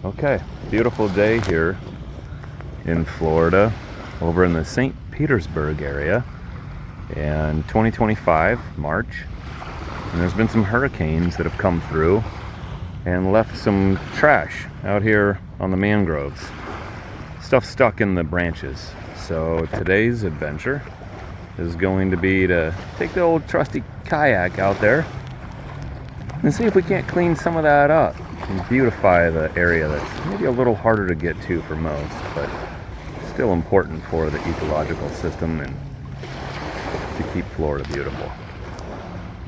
Okay, beautiful day here in Florida, over in the St. Petersburg area, and 2025, March. And there's been some hurricanes that have come through and left some trash out here on the mangroves. Stuff stuck in the branches. So today's adventure is going to be to take the old trusty kayak out there and see if we can't clean some of that up and beautify the area that's maybe a little harder to get to for most, but still important for the ecological system and to keep Florida beautiful.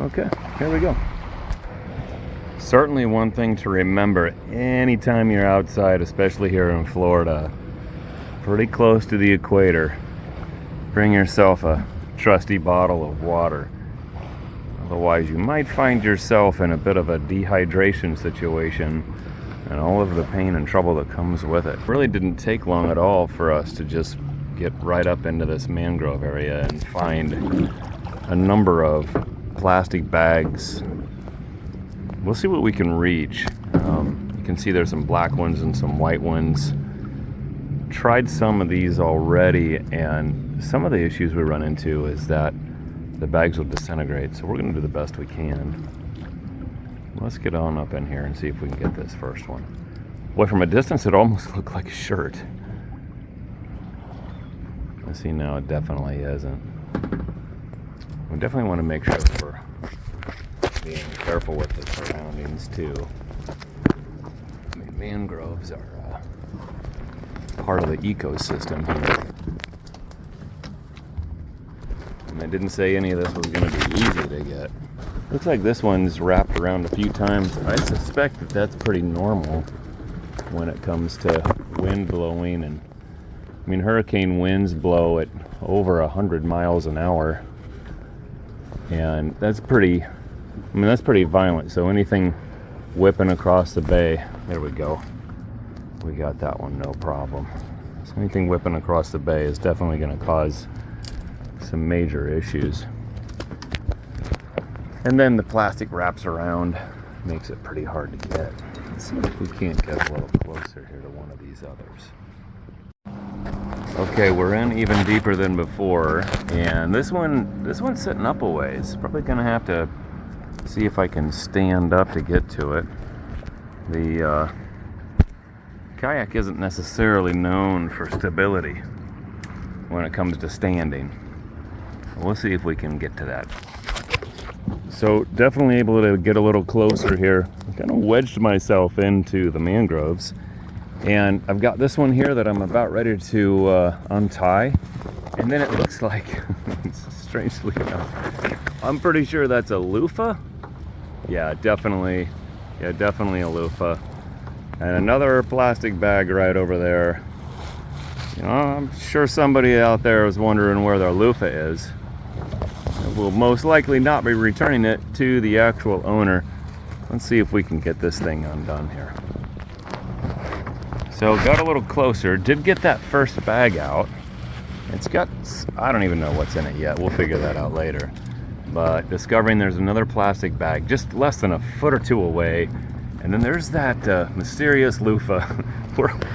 Okay, here we go. Certainly one thing to remember anytime you're outside, especially here in Florida, pretty close to the equator, bring yourself a trusty bottle of water. Otherwise, you might find yourself in a bit of a dehydration situation and all of the pain and trouble that comes with it. It really didn't take long at all for us to just get right up into this mangrove area and find a number of plastic bags. We'll see what we can reach. You can see there's some black ones and some white ones. Tried some of these already, and some of the issues we run into is that the bags will disintegrate, so we're going to do the best we can. Let's get on up in here and see if we can get this first one. Boy, from a distance it almost looked like a shirt. I see now it definitely isn't. We definitely want to make sure we're being careful with the surroundings too. I mean, mangroves are part of the ecosystem here. And I didn't say any of this was going to be easy to get. Looks like this one's wrapped around a few times. I suspect that that's pretty normal when it comes to wind blowing. And I mean, hurricane winds blow at over 100 miles an hour. And that's pretty violent. So anything whipping across the bay, there we go. We got that one, no problem. So anything whipping across the bay is definitely going to cause some major issues. And then the plastic wraps around, makes it pretty hard to get. Let's see if we can't get a little closer here to one of these others. Okay, we're in even deeper than before, and this one's sitting up a ways. Probably gonna have to see if I can stand up to get to it. The kayak isn't necessarily known for stability when it comes to standing. We'll see if we can get to that. So definitely able to get a little closer here. I kind of wedged myself into the mangroves, and I've got this one here that I'm about ready to untie, and then it looks like, strangely enough, I'm pretty sure that's a loofah. Yeah, definitely a loofah. And another plastic bag right over there. You know, I'm sure somebody out there is wondering where their loofah is. We'll most likely not be returning it to the actual owner. Let's see if we can get this thing undone here. So got a little closer, did get that first bag out. It's got, I don't even know what's in it yet. We'll figure that out later. But discovering there's another plastic bag just less than a foot or two away. And then there's that mysterious loofah.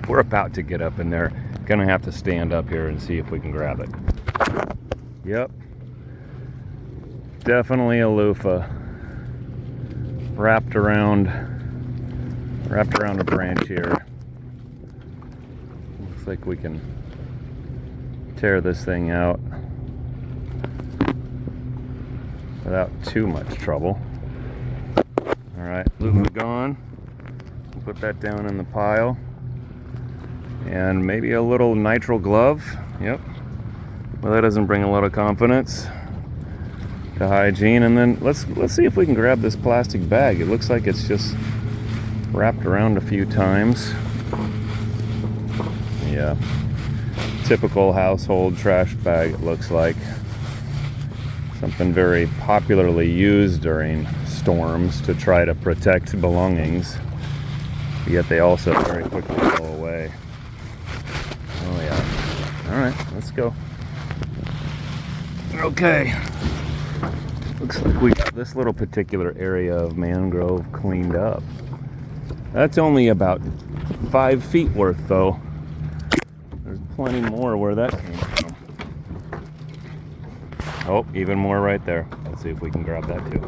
We're about to get up in there. Gonna have to stand up here and see if we can grab it. Yep. Definitely a loofah. Wrapped around a branch here. Looks like we can tear this thing out without too much trouble. Alright, loofah gone. Put that down in the pile. And maybe a little nitrile glove. Yep. Well, that doesn't bring a lot of confidence to hygiene. And then let's see if we can grab this plastic bag. It looks like it's just wrapped around a few times. Yeah. Typical household trash bag, it looks like. Something very popularly used during storms to try to protect belongings. Yet they also very quickly go away. Oh yeah. Alright, let's go. Okay. Looks like we got this little particular area of mangrove cleaned up. That's only about 5 feet worth though. There's plenty more where that came from. Oh, even more right there. Let's see if we can grab that too.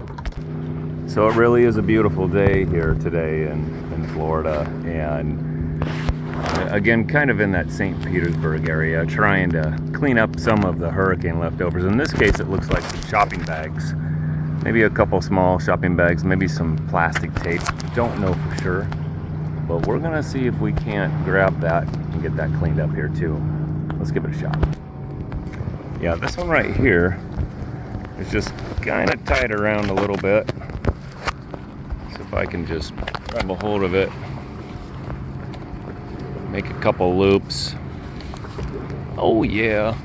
So it really is a beautiful day here today in Florida, and again, kind of in that St. Petersburg area, trying to clean up some of the hurricane leftovers. In this case, it looks like some shopping bags. Maybe a couple small shopping bags, maybe some plastic tape. Don't know for sure. But we're gonna see if we can't grab that and get that cleaned up here too. Let's give it a shot. Yeah, this one right here is just kind of tied around a little bit. So if I can just grab a hold of it, make a couple loops. Oh yeah.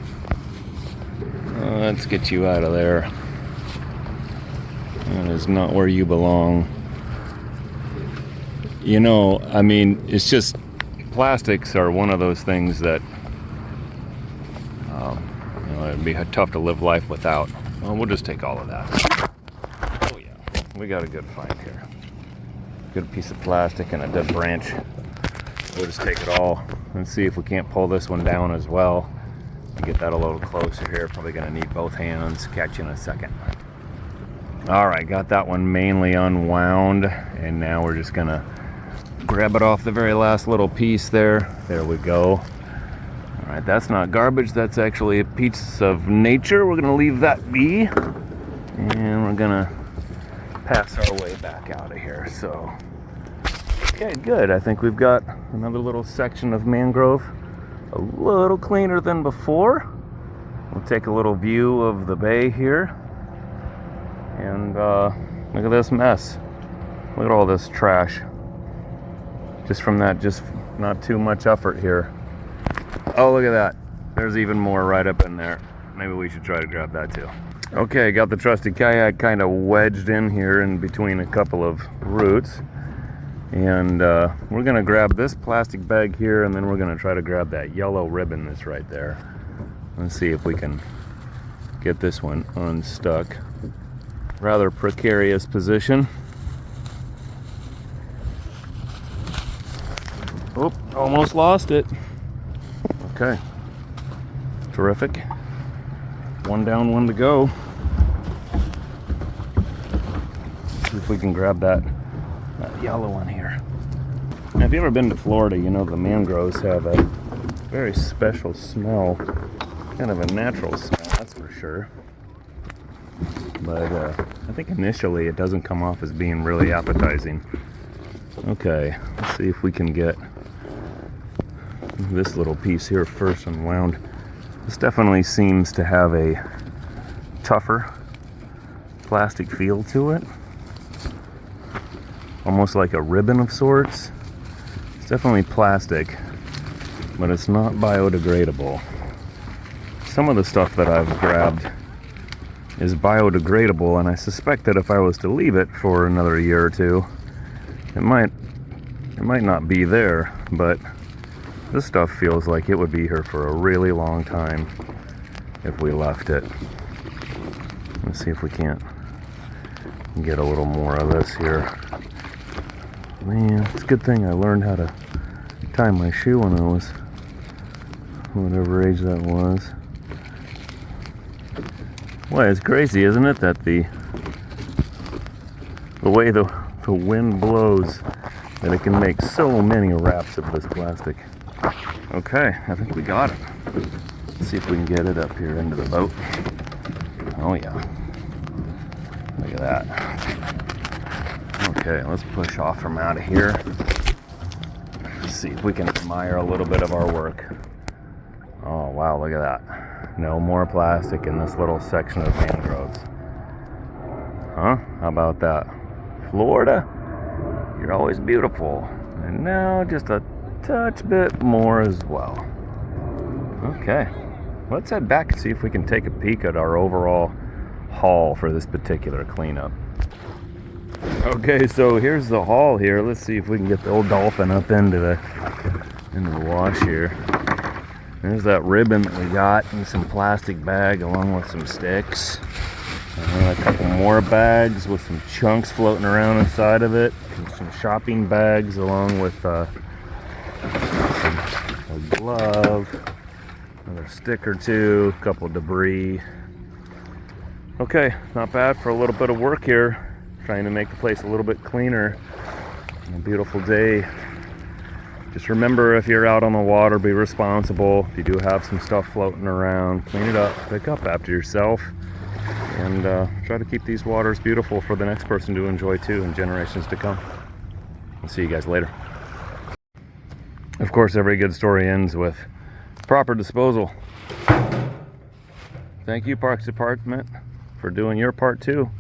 Let's get you out of there. That is not where you belong. You know, I mean, it's just, plastics are one of those things that, you know, it'd be tough to live life without. Well, we'll just take all of that. Oh yeah, we got a good find here. Good piece of plastic and a dead branch. We'll just take it all and see if we can't pull this one down as well. Get that a little closer here. Probably gonna need both hands. Catch you in a second. All right, got that one mainly unwound, and now we're just gonna grab it off the very last little piece there. There we go. All right, that's not garbage. That's actually a piece of nature. We're gonna leave that be, and we're gonna pass our way back out of here. So, okay, good. I think we've got another little section of mangrove, a little cleaner than before. We'll take a little view of the bay here, and look at this mess. Look at all this trash. Just from that, just not too much effort here. Oh, look at that. There's even more right up in there. Maybe we should try to grab that too. Okay, got the trusty kayak kind of wedged in here in between a couple of roots. And we're gonna grab this plastic bag here, and then we're gonna try to grab that yellow ribbon that's right there. Let's see if we can get this one unstuck. Rather precarious position. Oh, almost lost it. Okay. Terrific. One down, one to go. See if we can grab that yellow one here. Now, if you've ever been to Florida, you know the mangroves have a very special smell. Kind of a natural smell, that's for sure. But I think initially it doesn't come off as being really appetizing. Okay, let's see if we can get this little piece here first unwound. This definitely seems to have a tougher plastic feel to it. Almost like a ribbon of sorts. It's definitely plastic, but it's not biodegradable. Some of the stuff that I've grabbed is biodegradable, and I suspect that if I was to leave it for another year or two, it might not be there, but this stuff feels like it would be here for a really long time if we left it. Let's see if we can't get a little more of this here. Man, it's a good thing I learned how to tie my shoe when I was whatever age that was. Well, it's crazy, isn't it, that the way the wind blows, that it can make so many wraps of this plastic. Okay, I think we got it. Let's see if we can get it up here into the boat. Oh yeah. Look at that. Okay, let's push off from out of here. Let's see if we can admire a little bit of our work. Oh wow, look at that. No more plastic in this little section of mangroves. Huh? How about that? Florida, you're always beautiful. And now just a touch bit more as well. Okay, let's head back and see if we can take a peek at our overall haul for this particular cleanup. Okay, so here's the haul here. Let's see if we can get the old dolphin up into the wash here. There's that ribbon that we got in some plastic bag along with some sticks. And then a couple more bags with some chunks floating around inside of it. And some shopping bags along with A glove, another stick or two, a couple debris. Okay, not bad for a little bit of work here. Trying to make the place a little bit cleaner. A beautiful day. Just remember, if you're out on the water, be responsible. If you do have some stuff floating around, clean it up, pick up after yourself, and try to keep these waters beautiful for the next person to enjoy too, in generations to come. I'll see you guys later. Of course, every good story ends with proper disposal. Thank you, Parks Department, for doing your part too.